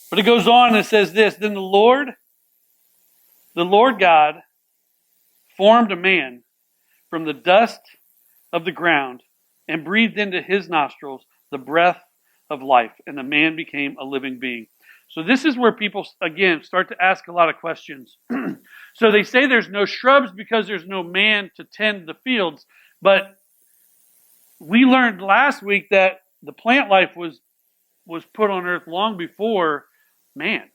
But it goes on and it says this, then the Lord God, formed a man from the dust of the ground and breathed into his nostrils the breath of life, and the man became a living being. So this is where people, again, start to ask a lot of questions. So they say there's no shrubs because there's no man to tend the fields, but we learned last week that the plant life was put on earth long before man.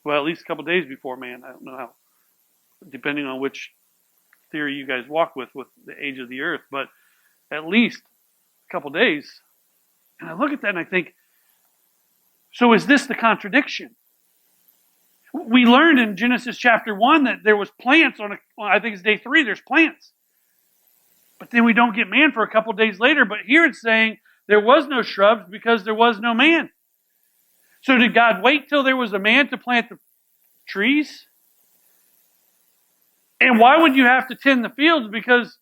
Well, at least a couple days before man. I don't know how, depending on which theory you guys walk with the age of the earth, but at least a couple days. And I look at that and I think, so is this the contradiction? We learned in Genesis chapter 1 that there was plants I think it's day 3, there's plants. But then we don't get man for a couple days later. But here it's saying there was no shrubs because there was no man. So did God wait till there was a man to plant the trees? And why would you have to tend the fields? Because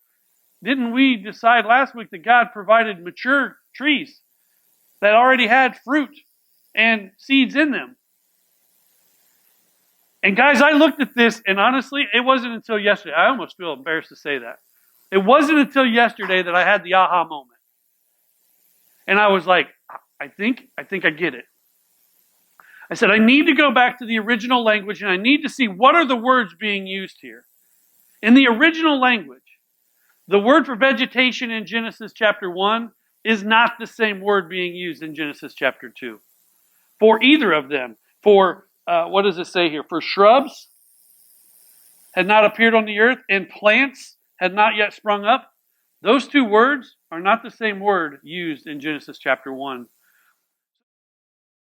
didn't we decide last week that God provided mature trees that already had fruit and seeds in them? And guys, I looked at this, and honestly, it wasn't until yesterday. I almost feel embarrassed to say that. It wasn't until yesterday that I had the aha moment. And I was like, I think I get it. I said, I need to go back to the original language, and I need to see what are the words being used here. In the original language, the word for vegetation in Genesis chapter 1 is not the same word being used in Genesis chapter 2. For either of them, for, what does it say here? For shrubs had not appeared on the earth, and plants had not yet sprung up. Those two words are not the same word used in Genesis chapter 1